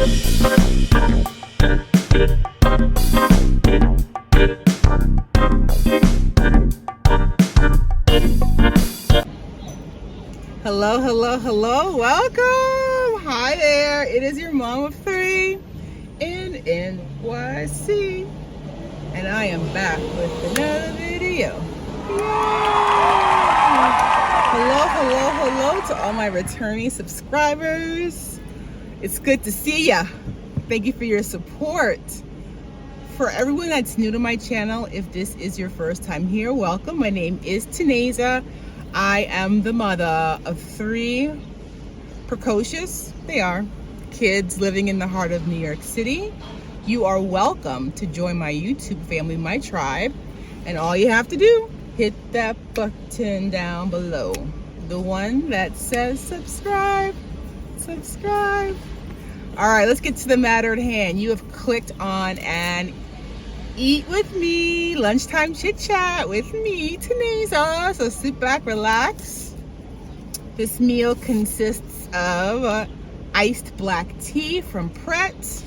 Hello, hello, hello, welcome. Hi there, it is your mom of three in NYC, and I am back with another video. Yay! Hello, hello, hello to all my returning subscribers. It's good to see ya. Thank you for your support. For everyone that's new to my channel, if this is your first time here, welcome. My name is Taneza. I am the mother of three precocious, they are, kids living in the heart of New York City. You are welcome to join my YouTube family, my tribe, and all you have to do, hit that button down below, the one that says subscribe. Subscribe. All right, let's get to the matter at hand. You have clicked on an Eat with me, lunchtime chit chat with me, Taneza. So sit back, relax. This meal consists of iced black tea from Pret.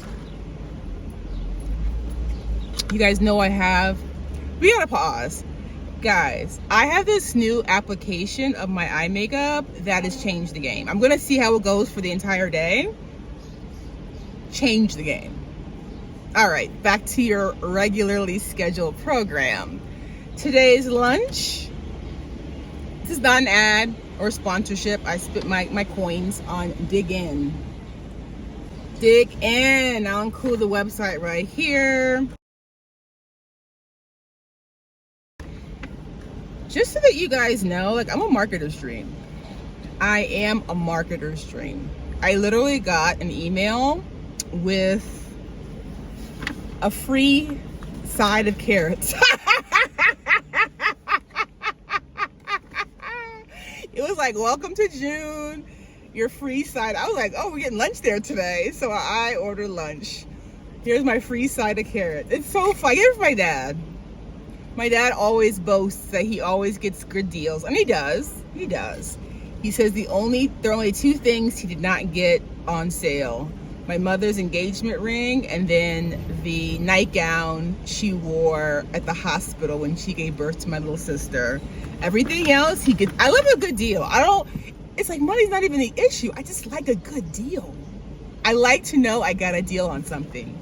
You guys know we gotta pause. Guys, I have this new application of my eye makeup that has changed the game. I'm gonna see how it goes for the entire day. Change the game. All right, back to your regularly scheduled program. Today's lunch, this is not an ad or sponsorship. I spent my coins on Dig In. Dig In, I'll include the website right here. Just so that you guys know, like, I'm a marketer's dream. I am a marketer's dream. I literally got an email with a free side of carrots. It was like, welcome to June, your free side. I was like, oh, we're getting lunch there today. So I ordered lunch. Here's my free side of carrots. It's so fun. Here's my dad. My dad always boasts that he always gets good deals. And he does. He does. He says there are only two things he did not get on sale. My mother's engagement ring, and then the nightgown she wore at the hospital when she gave birth to my little sister. Everything else he gets. I love a good deal. It's like money's not even the issue. I just like a good deal. I like to know I got a deal on something.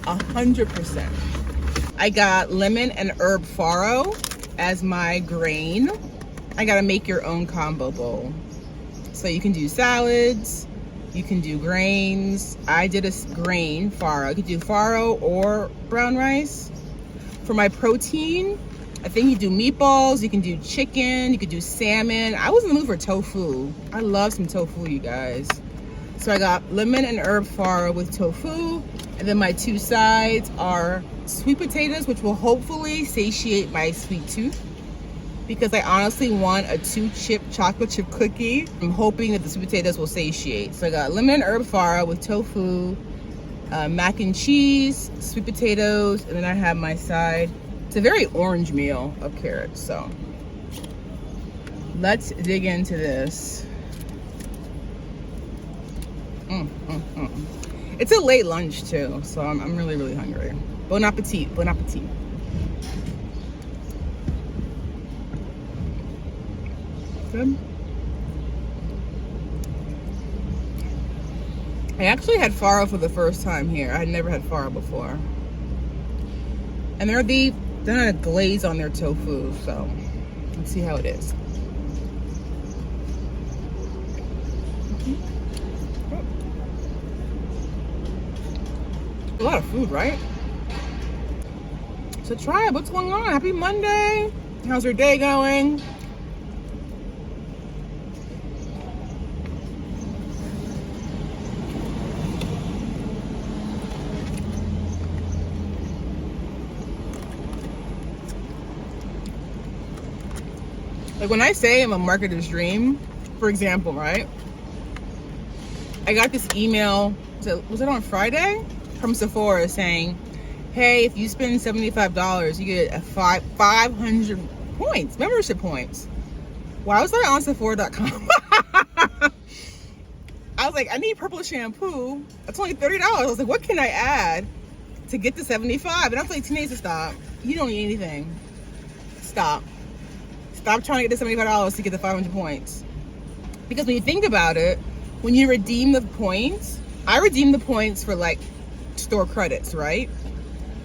100%. I got lemon and herb farro as my grain. I gotta make your own combo bowl. So you can do salads, you can do grains. I did a grain farro. I could do farro or brown rice. For my protein, I think you do meatballs, you can do chicken, you could do salmon. I was in the mood for tofu. I love some tofu, you guys. So I got lemon and herb farro with tofu. And then my two sides are sweet potatoes, which will hopefully satiate my sweet tooth, because I honestly want a 2-chip chocolate chip cookie. I'm hoping that the sweet potatoes will satiate. So I got lemon and herb farro with tofu, mac and cheese, sweet potatoes, and then I have my side. It's a very orange meal of carrots. So let's dig into this. It's a late lunch too, so I'm really, really hungry. Bon appetit, bon appetit. Good. I actually had farro for the first time here. I had never had farro before. And they're not a glaze on their tofu, so let's see how it is. A lot of food, right? So try it. What's going on? Happy Monday. How's your day going? Like, when I say I'm a marketer's dream, for example, right? I got this email, was it on Friday? From Sephora saying, hey, if you spend $75, you get a 500 points, membership points. Why was I on Sephora.com? I was like, I need purple shampoo. It's only $30. I was like, what can I add to get to 75? And I was like, teenagers, to stop. You don't need anything. Stop. Stop trying to get to $75 to get the 500 points. Because when you think about it, when you redeem the points, I redeem the points for like store credits, right?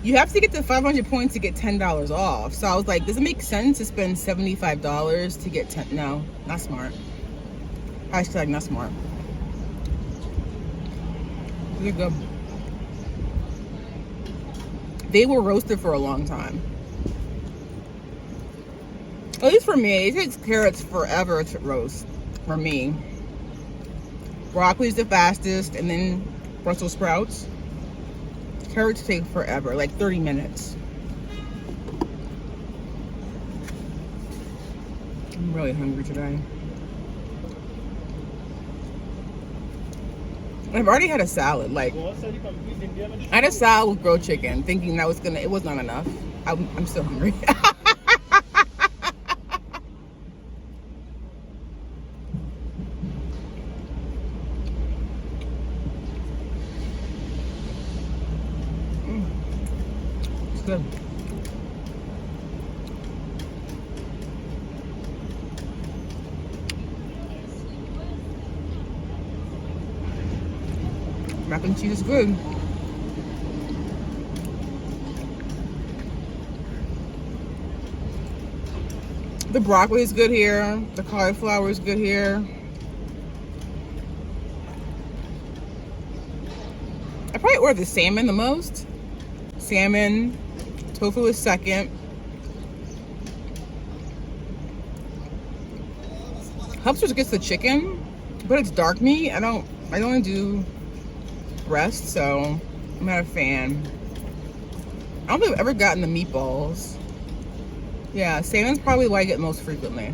You have to get to 500 points to get $10 off. So I was like, does it make sense to spend $75 to get 10? No, not smart. Hashtag not smart. They're good. They were roasted for a long time. At least for me, it takes carrots forever to roast. For me, broccoli's the fastest, and then Brussels sprouts. Carrots take forever, like 30 minutes. I'm really hungry today. I've already had a salad. Like, I had a salad with grilled chicken, thinking that was it was not enough. I'm still hungry. It's good. Mac and cheese is good. The broccoli is good here. The cauliflower is good here. I probably order the salmon the most. Salmon, tofu is second. Hubsters gets the chicken, but it's dark meat. I don't do breast, so I'm not a fan. I don't think I've ever gotten the meatballs. Yeah, salmon's probably what I get most frequently.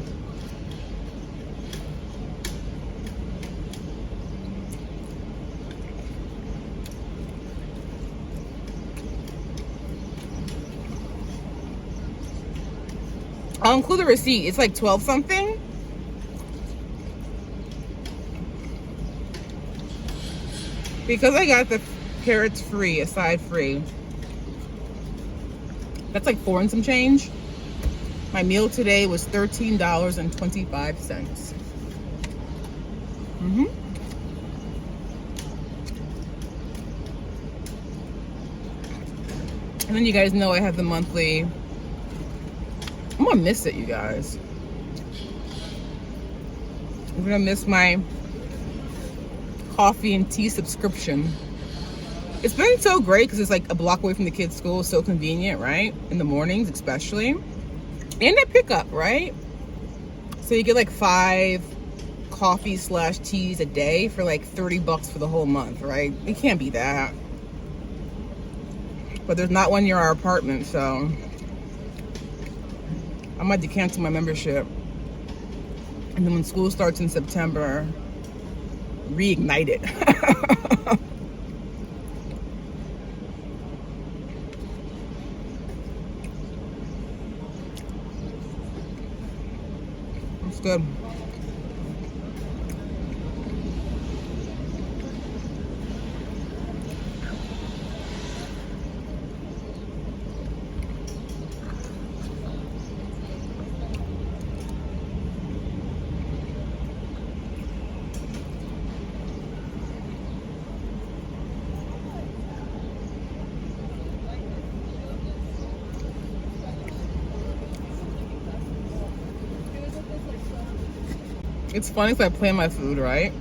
I'll include the receipt. It's like 12 something. Because I got the carrots free, aside free. That's like 4 and some change. My meal today was $13.25. And then you guys know I have the monthly. I'm gonna miss it, you guys. I'm gonna miss my coffee and tea subscription. It's been so great because it's like a block away from the kids' school. So convenient, right? In the mornings especially. And at pickup, right? So you get like 5 coffee/teas a day for like $30 for the whole month, right? It can't be that. But there's not one near our apartment, so I might have to cancel my membership. And then when school starts in September, reignite it. It's good. It's funny if I plan my food right.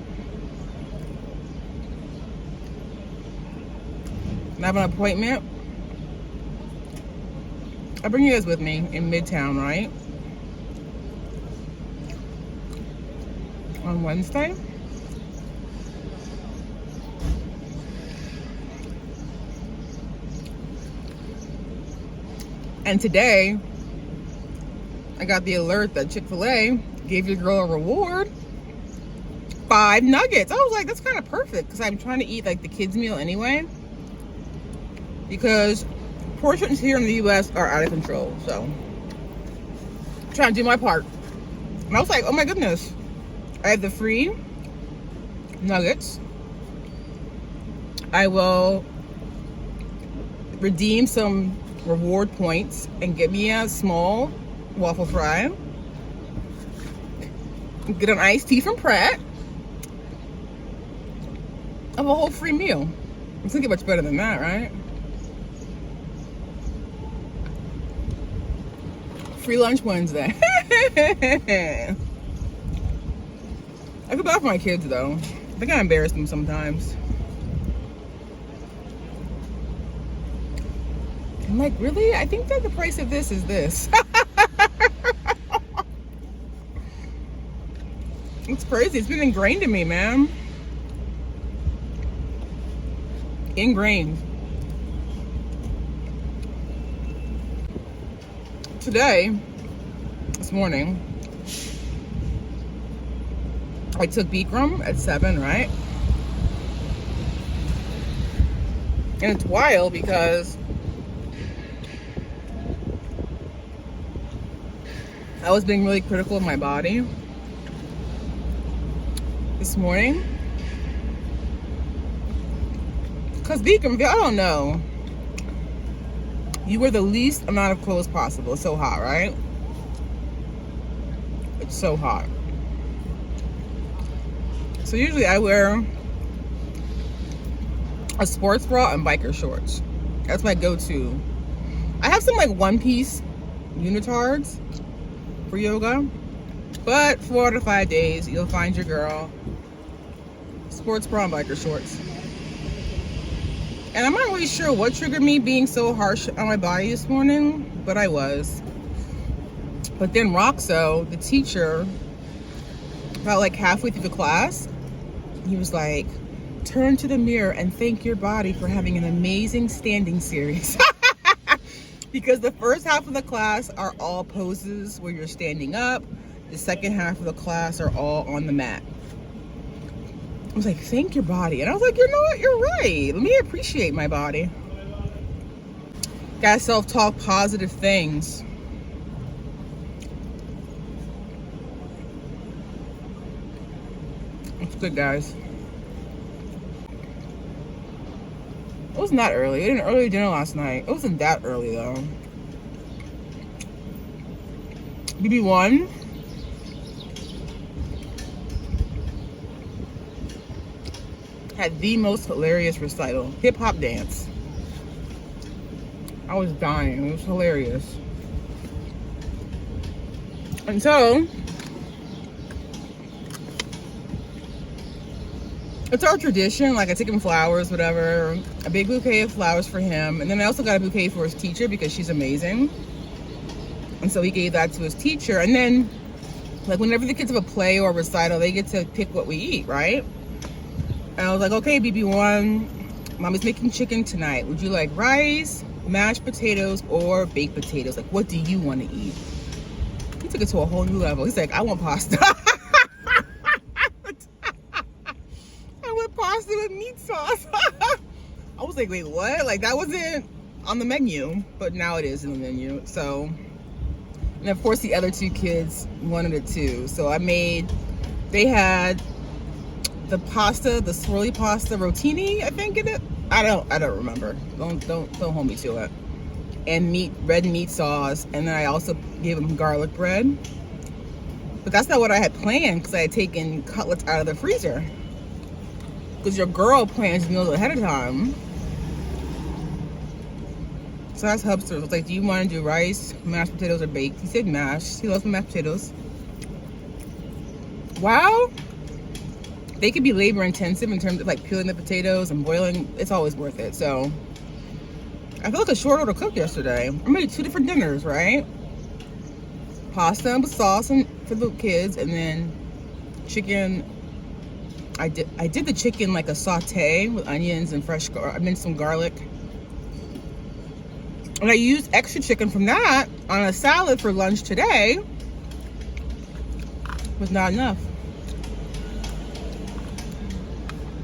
And I have an appointment. I bring you guys with me in Midtown, right? On Wednesday. And today, I got the alert that Chick-fil-A gave your girl a reward. 5 nuggets. I was like, that's kind of perfect because I'm trying to eat like the kids' meal anyway. Because portions here in the US are out of control. So, I'm trying to do my part. And I was like, oh my goodness. I have the free nuggets. I will redeem some reward points and get me a small waffle fry. Get an iced tea from Pratt. Have a whole free meal. It's gonna get much better than that, right? Free lunch Wednesday. I feel bad for my kids though. I think I embarrass them sometimes. I'm like, really? I think that the price of this is this. It's crazy. It's been ingrained in me, man. Ingrained. Today, this morning, I took Bikram at 7, right? And it's wild because I was being really critical of my body this morning. Because Bikram, I don't know. You wear the least amount of clothes possible. It's so hot, right? It's so hot. So usually I wear a sports bra and biker shorts. That's my go-to. I have some like one-piece unitards for yoga, but 4 out of 5 days you'll find your girl sports bra and biker shorts. And I'm not really sure what triggered me being so harsh on my body this morning, but I was. But then Roxo, the teacher, about like halfway through the class, he was like, turn to the mirror and thank your body for having an amazing standing series. Because the first half of the class are all poses where you're standing up. The second half of the class are all on the mat. I was like, thank your body. And I was like, you know what? You're right. Let me appreciate my body. Gotta self-talk positive things. It's good, guys. It wasn't that early. I had an early dinner last night. It wasn't that early, though. BB1. Had the most hilarious recital. Hip-hop dance. I was dying. It was hilarious. And so, it's our tradition. Like, I take him flowers, whatever. A big bouquet of flowers for him. And then I also got a bouquet for his teacher because she's amazing. And so he gave that to his teacher. And then, like, whenever the kids have a play or a recital, they get to pick what we eat, right? And I was like, okay, BB1, Mommy's making chicken tonight. Would you like rice, mashed potatoes, or baked potatoes? Like, what do you want to eat? He took it to a whole new level. He's like, I want pasta. I want pasta with meat sauce. I was like, wait, what? Like, that wasn't on the menu, but now it is in the menu. So, and of course, the other two kids wanted it too. So they had the pasta, the swirly pasta rotini, I think in it. I don't remember. Don't hold me to it. And red meat sauce, and then I also gave them garlic bread. But that's not what I had planned because I had taken cutlets out of the freezer. Because your girl plans meals ahead of time. So that's Hubster. I was like, do you want to do rice, mashed potatoes, or baked? He said mashed. He loves mashed potatoes. Wow. They could be labor intensive in terms of like peeling the potatoes and boiling. It's always worth it. So I feel like a short order cook yesterday. I made 2 different dinners, right? Pasta with sauce and for the kids, and then chicken. I did the chicken like a saute with onions and I minced some garlic. And I used extra chicken from that on a salad for lunch today. Was not enough.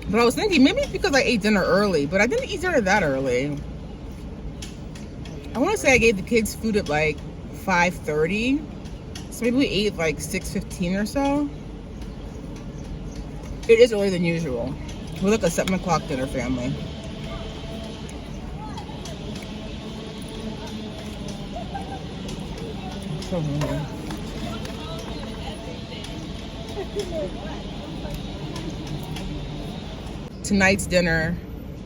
But I was thinking, maybe it's because I ate dinner early, but I didn't eat dinner that early. I want to say I gave the kids food at like 5:30. So maybe we ate like 6:15 or so. It is earlier than usual. We're like a 7 o'clock dinner family. So hungry. Tonight's dinner.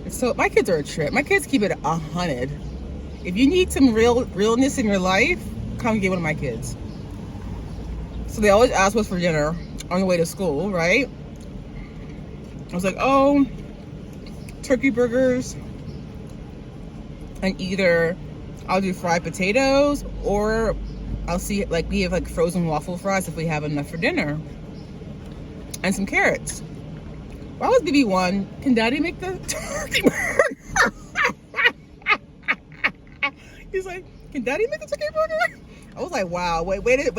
So my kids are a trip. My kids keep it 100. If you need some realness in your life, come get one of my kids. So they always ask what's for dinner on the way to school, right? I was like, oh, turkey burgers, and either I'll do fried potatoes or I'll see, like, we have like frozen waffle fries if we have enough for dinner, and some carrots. Why was BB1? Can Daddy make the turkey burger? He's like, can Daddy make the turkey burger? I was like, wow, way to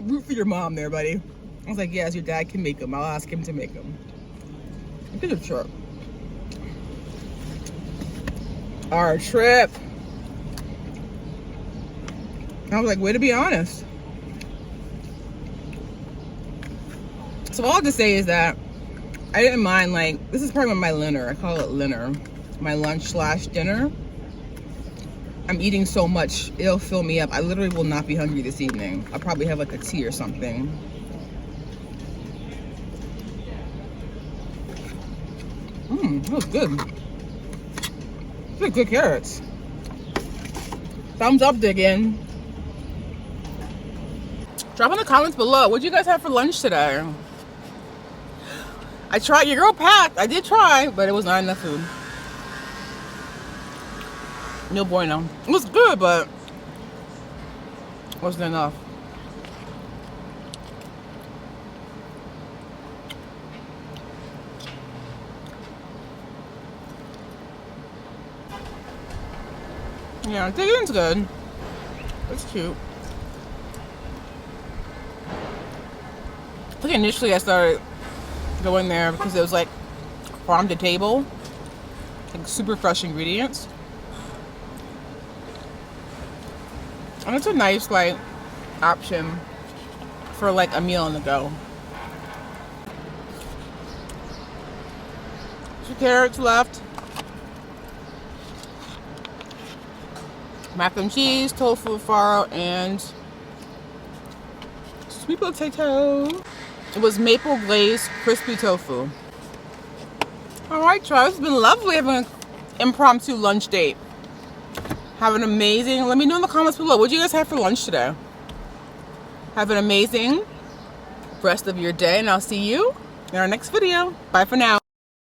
root for your mom there, buddy. I was like, yes, your dad can make them. I'll ask him to make them. Look at the truck. Our trip. I was like, way to be honest. So all I have to say is that I didn't mind, like, this is probably my dinner. I call it dinner. My lunch/dinner. I'm eating so much, it'll fill me up. I literally will not be hungry this evening. I'll probably have like a tea or something. That was good. These are good carrots. Thumbs up, diggin'. Drop in the comments below. What did you guys have for lunch today? I tried, your girl packed. I did try, but it was not enough food. No bueno. It was good, but wasn't enough. Yeah, diggin's good. It's cute. I think initially I started going there because it was like farm to table, like super fresh ingredients. And it's a nice, like, option for like a meal on the go. 2 carrots left. Mac and cheese, tofu, farro, and sweet potato. It was maple glazed crispy tofu. All right, Charles, it's been lovely having an impromptu lunch date. Have an amazing, let me know in the comments below, what do you guys have for lunch today? Have an amazing rest of your day, and I'll see you in our next video. Bye for now.